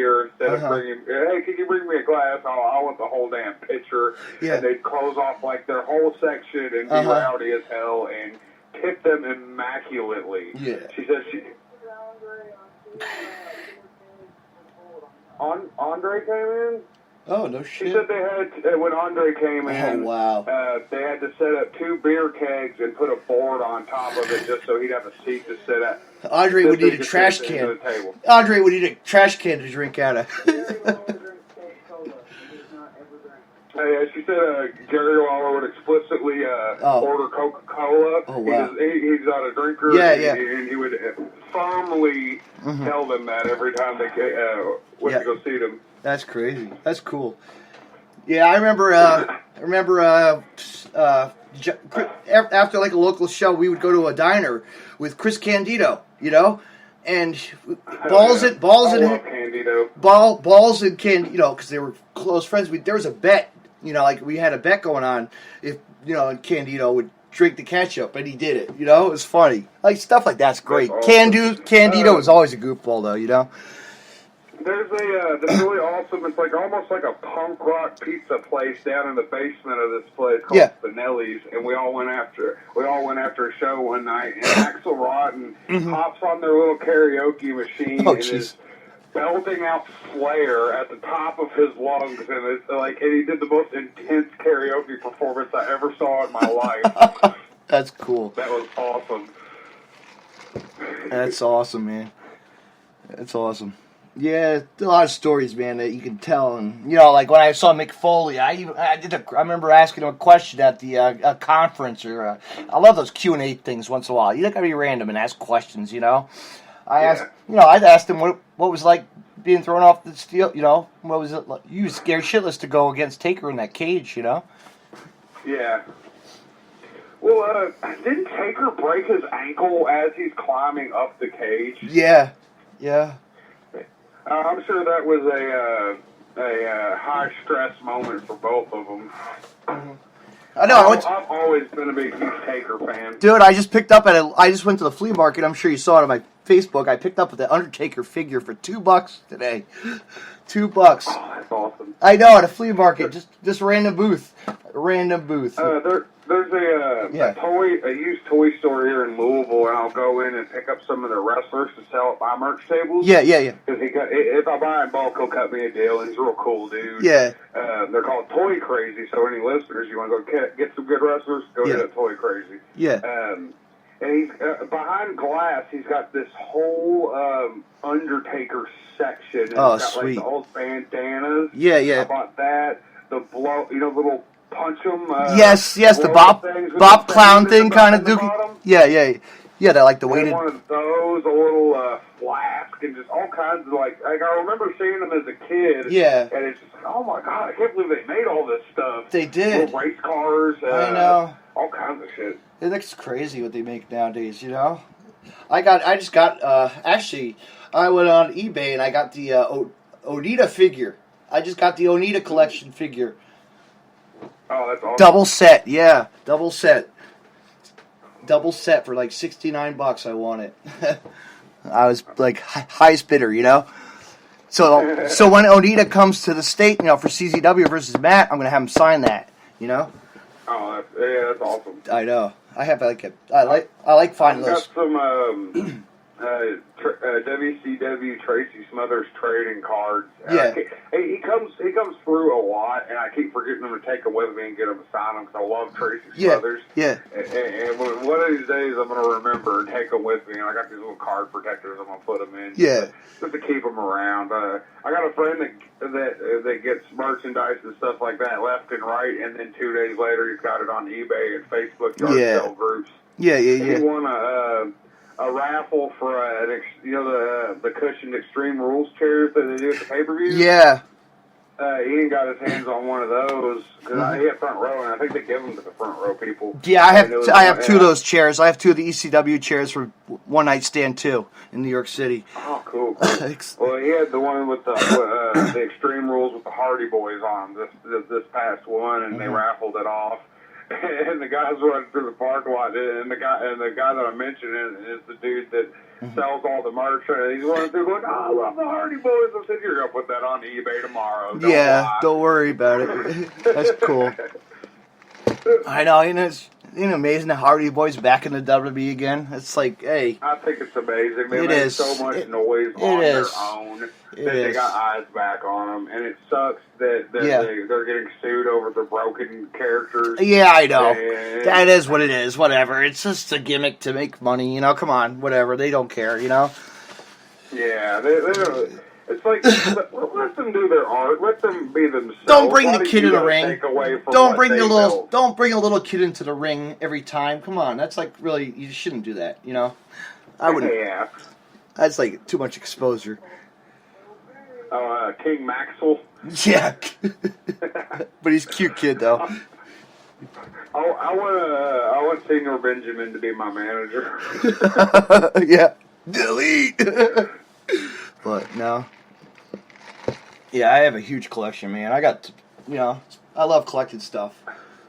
beer instead of bringing, hey, can you bring me a glass? I want the whole damn pitcher. Yeah. And they'd close off like their whole section and be rowdy as hell and tip them immaculately. Yeah. She says Andre came in? Oh, no shit. She said they had, when Andre came in, wow. they had to set up 2 beer kegs and put a board on top of it just so he'd have a seat to sit at. Andre would need a trash can. Andre would need a trash can to drink out of. She said Gary Lawler would explicitly order Coca-Cola. Oh, wow. He's not a drinker. Yeah. And he would firmly tell them that every time they went to go see them. That's crazy. That's cool. Yeah, I remember. After like a local show, we would go to a diner with Chris Candido, and balls and Candido, because they were close friends. There was a bet, like we had a bet going on if Candido would drink the ketchup, and he did it. It was funny. Like stuff like that's great. Awesome. Candido is always a goofball, though. There's this really awesome, it's like almost like a punk rock pizza place down in the basement of this place called Spinelli's, and we all went after a show one night, and Axl Rotten hops on their little karaoke machine and is belting out Slayer at the top of his lungs, and it's like, and he did the most intense karaoke performance I ever saw in my life. That's cool. That was awesome. That's awesome, man. That's awesome. Yeah, a lot of stories, man, that you can tell, and like when I saw Mick Foley, I remember asking him a question at the a conference, or I love those Q&A things once in a while. You don't gotta be random and ask questions, I'd asked him what was like being thrown off the steel, what was it like? You were scared shitless to go against Taker in that cage, Yeah. Well, didn't Taker break his ankle as he's climbing up the cage? Yeah. I'm sure that was a high stress moment for both of them. I know. I've always been a big huge Taker fan. Dude, I just picked up I just went to the flea market. I'm sure you saw it on my Facebook. I picked up the Undertaker figure for $2 today. $2. Oh, that's awesome. I know, at a flea market, just random booth. There's a used toy store here in Louisville, and I'll go in and pick up some of the wrestlers to sell at my merch tables. Yeah. Because if I buy in bulk, he'll cut me a deal, and he's a real cool dude. Yeah. They're called Toy Crazy, so any listeners, you want to go get some good wrestlers, go to Toy Crazy. Yeah. And he's behind glass. He's got this whole Undertaker section. And Oh, he's got, sweet. Like, the old bandanas. Yeah. I bought that. The little punch 'em. Yes, the Bob Clown thing kind of dookie. Yeah. They like the weighted. One of those, a little flask, and just all kinds of like I remember seeing them as a kid. Yeah. And it's just oh my god, I can't believe they made all this stuff. They did. Little race cars. I know. All kinds of shit. It looks crazy what they make nowadays. I just got actually I went on eBay and I got the Onita figure. I just got the Onita collection figure. Oh, that's awesome. Double set, yeah. Double set for like $69. I want it. I was like highest bidder, So when Onita comes to the state, for CZW versus Matt, I'm gonna have him sign that, Oh, that's awesome. I know. I have I like finding those. I've got some WCW Tracy Smothers trading cards. Yeah. He comes through a lot, and I keep forgetting him to take them with me and get him to sign them because I love Tracy Smothers. Yeah. And one of these days I'm going to remember and take them with me, and I got these little card protectors I'm going to put them in. Yeah. Just to keep them around. I got a friend that gets merchandise and stuff like that left and right, and then 2 days later he's got it on eBay and Facebook yard sale groups. Yeah. He won a raffle for the cushioned Extreme Rules chairs that they do at the pay-per-view. Yeah. Ian got his hands on one of those because he had front row, and I think they give them to the front row people. Yeah, I have two of those chairs. I have two of the ECW chairs for One Night Stand 2 in New York City. Oh, cool. Well, he had the one with the Extreme Rules with the Hardy Boys on this past one, and they raffled it off. and the guys running through the parking lot, and the guy that I mentioned is the dude that sells all the merch. And he's running through going, "Oh, I love the Hardy Boys." I said, "You're gonna put that on eBay tomorrow." Don't worry about it. That's cool. I know, it's amazing the Hardy Boys back in the WWE again. It's like, hey, I think it's amazing. They make so much noise on their own. They got eyes back on them, and it sucks that they're getting sued over the broken characters. Yeah, I know. That is what it is. Whatever. It's just a gimmick to make money. Come on, whatever. They don't care. Yeah, they don't. It's like let them do their art. Let them be themselves. Don't bring the kid in the ring. Don't bring Don't bring a little kid into the ring every time. Come on, that's like really. You shouldn't do that. I wouldn't. Yeah. That's like too much exposure. King Maxwell. Yeah, but he's a cute kid though. I want Senior Benjamin to be my manager. Yeah, delete. But no. Yeah, I have a huge collection, man. I got, I love collecting stuff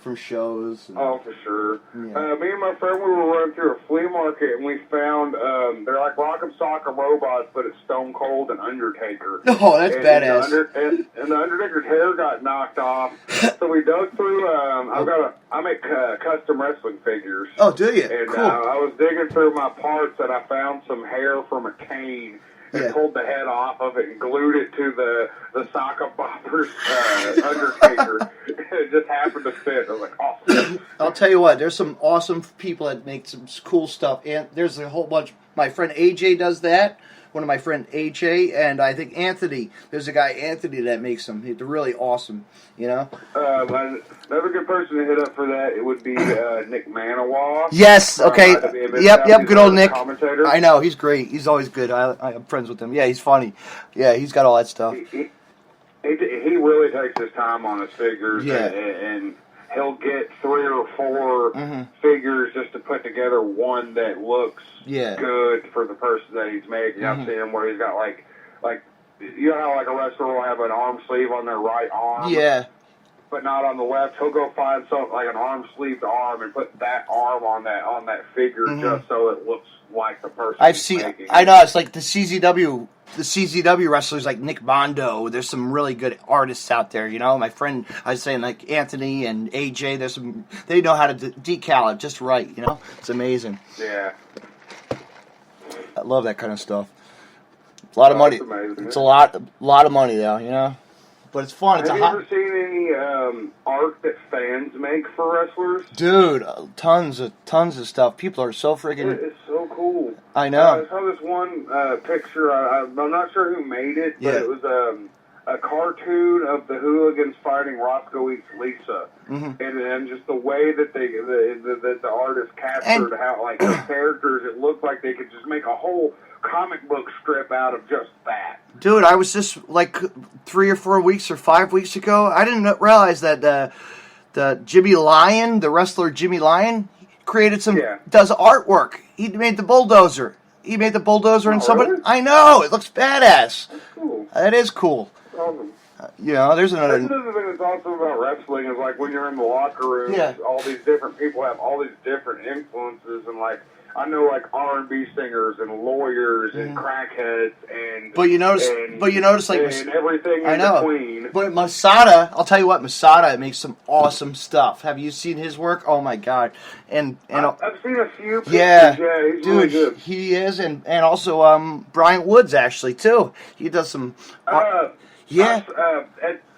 from shows. Oh, for sure. Yeah. Me and my friend, we were running through a flea market, and we found, they're like Rock'em Sock'em robots, but it's Stone Cold and Undertaker. Oh, that's badass. And the Undertaker's hair got knocked off, so we dug through, I make custom wrestling figures. Oh, do you? And cool. I was digging through my parts, and I found some hair from a cane. And pulled the head off of it and glued it to the sock of Bopper's Undertaker. It just happened to fit. I was like, awesome. I'll tell you what, there's some awesome people that make some cool stuff. And there's a whole bunch. My friend AJ does that. One of my friend AJ, and I think Anthony. There's a guy, Anthony, that makes them. They're really awesome, Another good person to hit up for that, it would be Nick Manawa. Yes, okay. Yep, good old Nick. Commentator. I know, he's great. He's always good. I'm friends with him. Yeah, he's funny. Yeah, he's got all that stuff. He really takes his time on his figures, and he'll get 3 or 4 figures just to put together one that looks good for the person that he's making. I've seen him where he's got like you know how like a wrestler will have an arm sleeve on their right arm, but not on the left. He'll go find something like an arm sleeved arm and put that arm on that figure just so it looks like the person. I've seen. Making. I know, it's like the CZW. The CZW wrestlers like Nick Mondo. There's some really good artists out there. My friend, I was saying like Anthony and AJ. They know how to decal it just right. It's amazing. Yeah. I love that kind of stuff. It's a lot of money. Amazing. It's a lot of money though. But it's fun. Have you ever seen any art that fans make for wrestlers? Dude, tons of stuff. People are so freaking. It's so cool. I know. I saw this one picture. I'm not sure who made it, but it was a cartoon of the hooligans fighting Roscoe Eats Lisa, and just the way that the artist captured how like the characters. It looked like they could just make a whole comic book strip out of just that. Dude, I was just like 3 or 4 weeks or 5 weeks ago. I didn't realize that the Jimmy Lyon, the wrestler Jimmy Lyon, created does artwork. He made the bulldozer. And somebody. Really? I know, it looks badass. That's cool. That is cool. Awesome. There's another. That's another thing that's awesome about wrestling is like when you're in the locker room, all these different people have all these different influences, and like I know like R&B singers and lawyers and crackheads and but you notice like and everything in between. But Masada, I'll tell you what, Masada makes some awesome stuff. Have you seen his work? Oh my god! And I've seen a few pictures. Yeah, he's dude, really good. He is, and also Brian Woods actually too. He does some.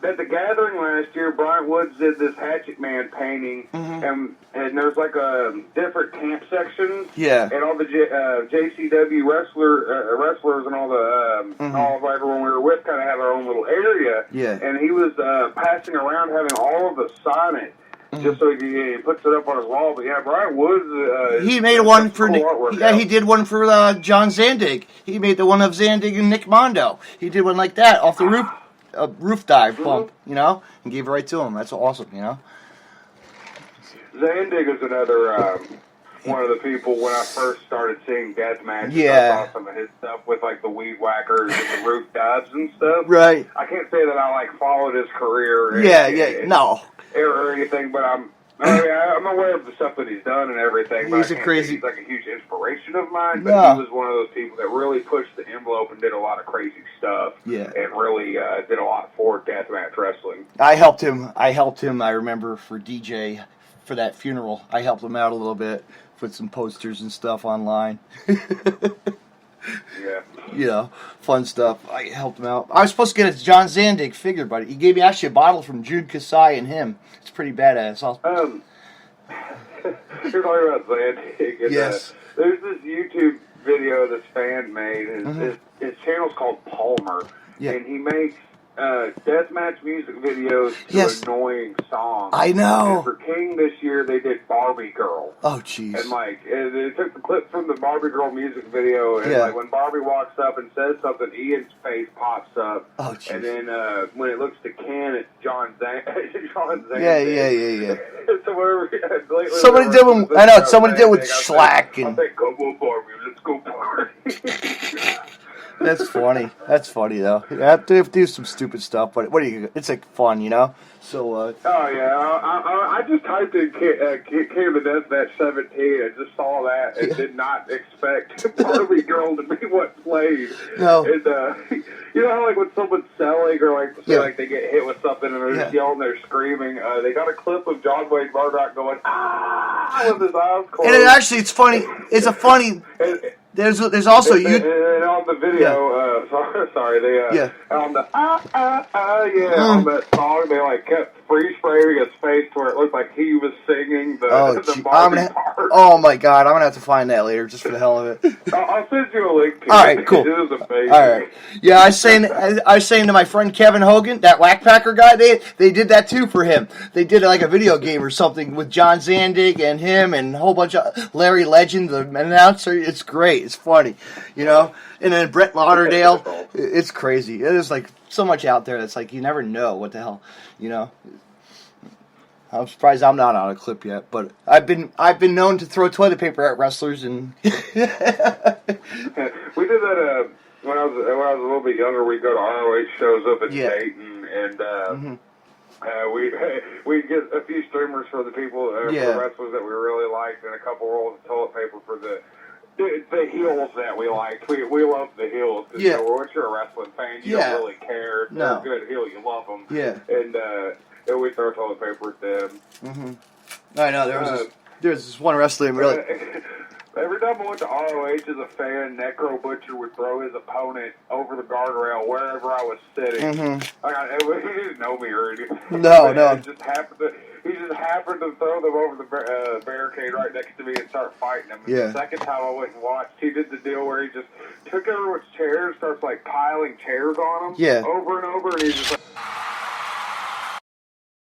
At the gathering last year, Brian Woods did this Hatchet Man painting, and there's like a different camp sections. Yeah. And all the JCW wrestlers and all the all of everyone we were with kind of have our own little area. Yeah. And he was passing around having all of us sign it. Just so he puts it up on his wall. But yeah, Brian Woods. He made one for cool he did one for John Zandig. He made the one of Zandig and Nick Mondo. He did one like that off the roof. A roof dive bump, and gave it right to him. That's awesome, Zandig is another one of the people when I first started seeing death matches. Yeah. I saw some of his stuff with like the weed whackers and the roof dives and stuff. Right. I can't say that I like followed his career. No. Or anything, but I mean, I'm aware of the stuff that he's done and everything. But He's a crazy. He's like a huge inspiration of mine. But he was one of those people that really pushed the envelope and did a lot of crazy stuff. Yeah. And really did a lot for deathmatch wrestling. I helped him. I remember for DJ for that funeral. I helped him out a little bit, put some posters and stuff online. Yeah. You know, fun stuff. I helped him out. I was supposed to get a John Zandig figure, buddy. He gave me actually a bottle from Jude Kasai and him. It's pretty badass. You're talking about Zandig. And, yes. There's this YouTube video this fan made. His channel's called Palmer. Yeah. And he makes deathmatch music videos to annoying songs. I know. And for King this year, they did Barbie Girl. Oh, jeez. And they took the clip from the Barbie Girl music video, and like when Barbie walks up and says something, Ian's face pops up. Oh, jeez. And then when it looks to Ken, it's John Zang. Yeah. So wherever, somebody did one. I know. Somebody did with Slack and. I think, come on, Barbie, let's go party. That's funny. That's funny though. You have to do some stupid stuff, but what do you? It's like fun, you know. So. Oh yeah, I just typed in King of the Deathmatch 17 and just saw that and did not expect Barbie Girl to be what played. No. And you know how like when someone's selling or like say like they get hit with something and they're just yelling, they're screaming. They got a clip of John Wayne Murdoch going with his eyes closed. And it's funny. It's a funny. There's also and on the video, on the on that song, they like kept freeze framing his face to where it looked like he was singing the Barbie part. Oh my god, I'm gonna have to find that later just for the hell of it. I'll send you a link to it. All right, cool. It is amazing. All right, yeah, I was saying to my friend Kevin Hogan, that Whackpacker guy, they did that too for him. They did like a video game or something with John Zandig and him and a whole bunch of Larry Legend, the announcer. It's great. It's funny, you know. And then Brett Lauderdale, it's crazy. There's like so much out there that's like you never know what the hell, you know. I'm surprised I'm not on a clip yet, but I've been known to throw toilet paper at wrestlers and. We did that when I was a little bit younger. We'd go to ROH shows up in Dayton, and we'd get a few streamers for the people, for the wrestlers that we really liked, and a couple rolls of toilet paper for the heels that we liked. We love the heels. Cause, you know, once you're a wrestling fan, you don't really care. If they're a good heel, you love them. Yeah. And we throw toilet paper at them. Mm-hmm. I know. There was this one wrestler really... Every time I went to ROH as a fan, Necro Butcher would throw his opponent over the guardrail wherever I was sitting. Mm-hmm. He didn't know me or anything. No. He just happened to throw them over the barricade right next to me and start fighting them. And the second time I went and watched, he did the deal where he just took everyone's chairs, starts like piling chairs on them over and over, and he's just like...